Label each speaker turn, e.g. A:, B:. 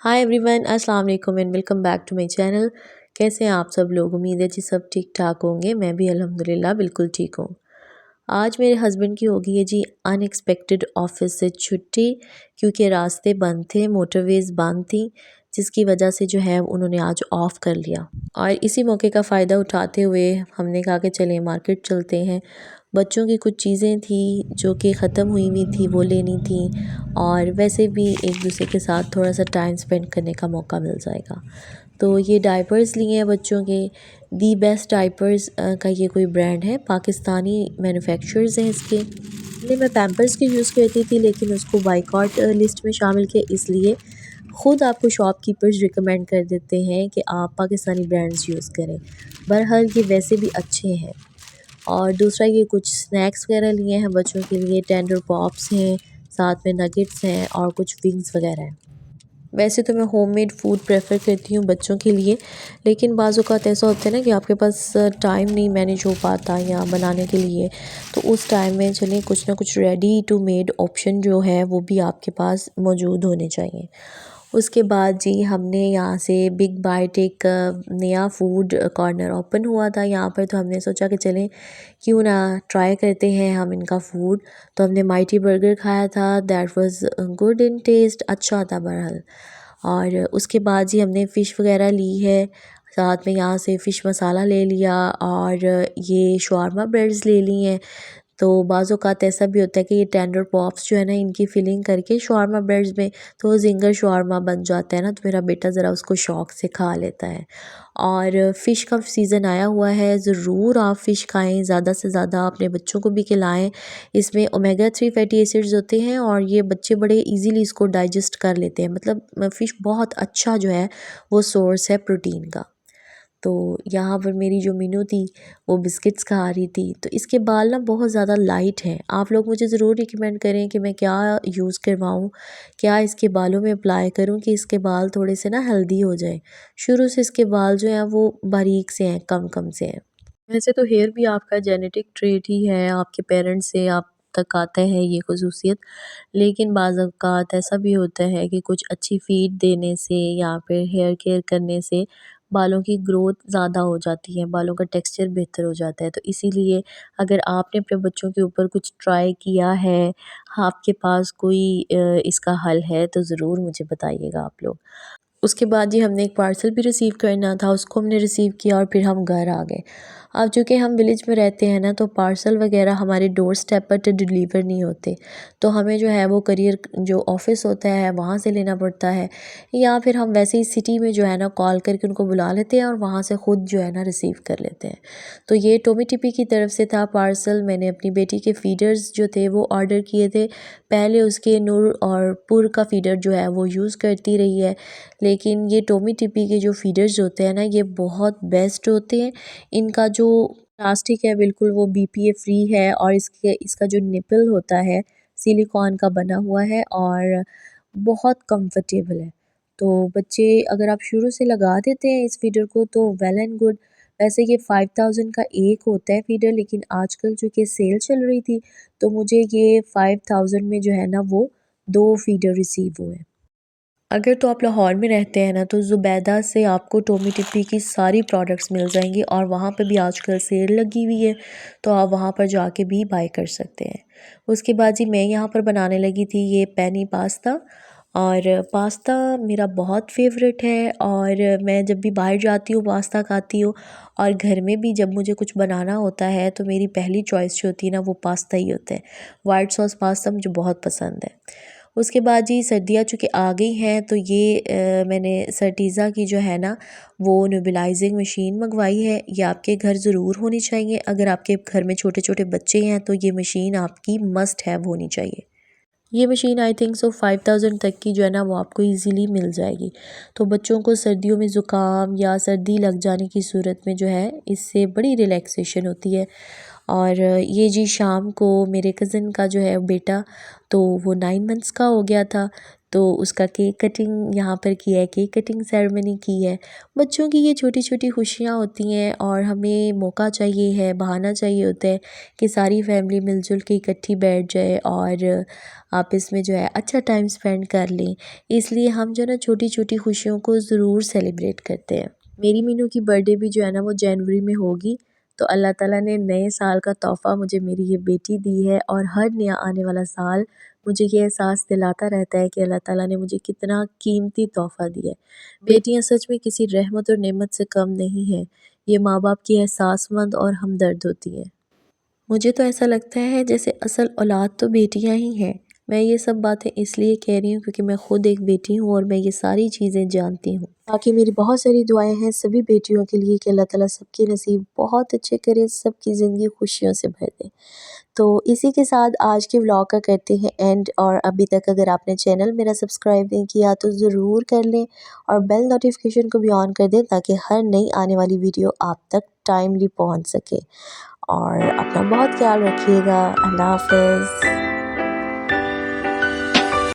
A: हाय everyone, अस्सलाम वालेकुम and welcome back to my channel. कैसे हैं आप सब लोग? उम्मीद है जी सब ठीक ठाक होंगे। मैं भी अल्हम्दुलिल्लाह बिल्कुल ठीक हूँ। आज मेरे हस्बैंड की हो गई है जी अनएक्सपेक्टेड ऑफिस से छुट्टी, क्योंकि रास्ते बंद थे, मोटरवेज़ बंद थी, जिसकी वजह से जो है उन्होंने आज ऑफ़ कर लिया। और इसी मौके का फ़ायदा उठाते हुए हमने कहा कि चलें मार्केट चलते हैं। बच्चों की कुछ चीज़ें थी जो कि ख़त्म हुई थी, वो लेनी थी, और वैसे भी एक दूसरे के साथ थोड़ा सा टाइम स्पेंड करने का मौका मिल जाएगा। तो ये डायपर्स लिए हैं बच्चों के। दी बेस्ट डायपर्स का ये कोई ब्रांड है, पाकिस्तानी मैन्युफैक्चरर्स हैं इसके। पहले मैं पैम्पर्स की यूज़ करती थी, लेकिन उसको बाइकॉट लिस्ट में शामिल किया, इसलिए ख़ुद आपको शॉपकीपर्स रिकमेंड कर देते हैं कि आप पाकिस्तानी ब्रांड्स यूज़ करें। बहरहाल ये वैसे भी अच्छे हैं। और दूसरा ये कुछ स्नैक्स वगैरह लिए हैं बच्चों के लिए, टेंडर पॉप्स हैं, साथ में नगेट्स हैं और कुछ विंग्स वगैरह हैं। वैसे तो मैं होममेड फूड प्रेफर करती हूँ बच्चों के लिए, लेकिन बाज़ औक़ात ऐसा होता है ना कि आपके पास टाइम नहीं मैनेज हो पाता या बनाने के लिए, तो उस टाइम में चलिए कुछ ना कुछ रेडी टू मेड ऑप्शन जो है वो भी आपके पास मौजूद होने चाहिए। उसके बाद जी हमने यहाँ से बिग बाइट एक नया फूड कॉर्नर ओपन हुआ था यहाँ पर, तो हमने सोचा कि चलें क्यों ना ट्राई करते हैं हम इनका फूड। तो हमने माइटी बर्गर खाया था, that was good in taste, अच्छा था बहरहाल। और उसके बाद जी हमने फ़िश वगैरह ली है, साथ में यहाँ से फ़िश मसाला ले लिया, और ये शवारमा ब्रेड्स ले ली हैं। तो बाज़ औक़ात ऐसा भी होता है कि ये टेंडर पॉप्स जो है ना, इनकी फ़िलिंग करके शवारमा ब्रेड्स में तो वो ज़िंगर शवारमा बन जाता है ना, तो मेरा बेटा ज़रा उसको शौक़ से खा लेता है। और फ़िश का सीज़न आया हुआ है, ज़रूर आप फ़िश खाएँ, ज़्यादा से ज़्यादा अपने बच्चों को भी खिलाएँ। इसमें ओमेगा 3 फैटी एसिड्स होते हैं और ये बच्चे बड़े ईज़िली इसको डाइजेस्ट कर लेते हैं। मतलब फ़िश बहुत अच्छा जो है वो सोर्स है प्रोटीन का। तो यहाँ पर मेरी जो मीनू थी वो बिस्किट्स खा रही थी। तो इसके बाल ना बहुत ज़्यादा लाइट हैं। आप लोग मुझे ज़रूर रिकमेंड करें कि मैं क्या यूज़ करवाऊँ, क्या इसके बालों में अप्लाई करूँ कि इसके बाल थोड़े से ना हेल्दी हो जाएँ। शुरू से इसके बाल जो हैं वो बारीक से हैं, कम से हैं। वैसे तो हेयर भी आपका जेनेटिक ट्रेट ही है, आपके पेरेंट्स से आप तक आता है ये ख़ुसूसियत, लेकिन बाज़ औक़ात ऐसा भी होता है कि कुछ अच्छी फ़ीड देने से या फिर हेयर केयर करने से बालों की ग्रोथ ज़्यादा हो जाती है, बालों का टेक्सचर बेहतर हो जाता है। तो इसीलिए अगर आपने अपने बच्चों के ऊपर कुछ ट्राई किया है, आपके पास कोई इसका हल है, तो ज़रूर मुझे बताइएगा आप लोग। उसके बाद जी हमने एक पार्सल भी रिसीव करना था, उसको हमने रिसीव किया और फिर हम घर आ गए। अब चूँकि हम विलेज में रहते हैं ना, तो पार्सल वगैरह हमारे डोर स्टेप पर तो डिलीवर नहीं होते, तो हमें जो है वो करियर जो ऑफ़िस होता है वहाँ से लेना पड़ता है, या फिर हम वैसे ही सिटी में जो है ना कॉल करके उनको बुला लेते हैं और वहाँ से ख़ुद जो है ना रिसीव कर लेते हैं। तो ये टोमी टिपी की तरफ से था पार्सल। मैंने अपनी बेटी के फ़ीडर्स जो थे वो ऑर्डर किए थे। पहले उसके नूर और पुर का फ़ीडर जो है वो यूज़ करती रही है, लेकिन ये टोमी टिपी के जो फ़ीडर्स होते हैं ना, ये बहुत बेस्ट होते हैं। इनका जो प्लास्टिक है बिल्कुल वो बीपीए फ्री है, और इसका जो निपल होता है सिलिकॉन का बना हुआ है और बहुत कंफर्टेबल है। तो बच्चे अगर आप शुरू से लगा देते हैं इस फ़ीडर को तो वेल एंड गुड। वैसे ये 5000 का एक होता है फ़ीडर, लेकिन आजकल चूँकि सेल चल रही थी तो मुझे ये 5000 में जो है ना वो 2 फ़ीडर रिसीव हुए। अगर तो आप लाहौर में रहते हैं ना, तो ज़ुबैदा से आपको टोमी टिप्पी की सारी प्रोडक्ट्स मिल जाएंगी, और वहाँ पे भी आजकल सेल लगी हुई है, तो आप वहाँ पर जाके भी बाय कर सकते हैं। उसके बाद जी मैं यहाँ पर बनाने लगी थी ये पेनी पास्ता, और पास्ता मेरा बहुत फेवरेट है, और मैं जब भी बाहर जाती हूँ पास्ता खाती हूँ, और घर में भी जब मुझे कुछ बनाना होता है तो मेरी पहली चॉइस जो होती है ना वो पास्ता ही होता है। वाइट सॉस पास्ता मुझे बहुत पसंद है। उसके बाद जी सर्दियाँ चूँकि आ गई हैं, तो ये मैंने सर्टीज़ा की जो है ना वो नेबुलाइजिंग मशीन मंगवाई है। ये आपके घर ज़रूर होनी चाहिए। अगर आपके घर में छोटे छोटे बच्चे हैं तो ये मशीन आपकी मस्ट हैव होनी चाहिए। ये मशीन आई थिंक सो 5000 तक की जो है ना वो आपको इजीली मिल जाएगी। तो बच्चों को सर्दियों में ज़ुकाम या सर्दी लग जाने की सूरत में जो है इससे बड़ी रिलैक्सेशन होती है। और ये जी शाम को मेरे कज़न का जो है बेटा, तो वो 9 मंथ्स का हो गया था, तो उसका केक कटिंग यहाँ पर किया है, केक कटिंग सेरेमनी की है। बच्चों की ये छोटी छोटी खुशियाँ होती हैं और हमें मौका चाहिए है, बहाना चाहिए होता है कि सारी फैमिली मिलजुल के इकट्ठी बैठ जाए और आपस में जो है अच्छा टाइम स्पेंड कर लें। इसलिए हम जो है ना छोटी छोटी खुशियों को ज़रूर सेलिब्रेट करते हैं। मेरी मीनू की बर्थडे भी जो है ना वो जनवरी में होगी, तो अल्लाह ताला ने नए साल का तोहफ़ा मुझे मेरी ये बेटी दी है और हर नया आने वाला साल मुझे ये एहसास दिलाता रहता है कि अल्लाह ताला ने मुझे कितना कीमती तोहफ़ा दिया है। बेटियां सच में किसी रहमत और नेमत से कम नहीं हैं, ये माँ बाप की एहसासमंद और हमदर्द होती हैं। मुझे तो ऐसा लगता है जैसे असल औलाद तो बेटियां ही हैं। मैं ये सब बातें इसलिए कह रही हूँ क्योंकि मैं खुद एक बेटी हूँ और मैं ये सारी चीज़ें जानती हूँ। बाकी मेरी बहुत सारी दुआएं हैं सभी बेटियों के लिए कि अल्लाह ताला सबके नसीब बहुत अच्छे करे, सबकी ज़िंदगी खुशियों से भर दे। तो इसी के साथ आज के व्लॉग का करते हैं एंड, और अभी तक अगर आपने चैनल मेरा सब्सक्राइब नहीं किया तो ज़रूर कर लें और बेल नोटिफिकेशन को भी ऑन कर दें ताकि हर नई आने वाली वीडियो आप तक टाइमली पहुंच सके। और अपना बहुत ख्याल रखिएगा। अल्लाह हाफ़िज़।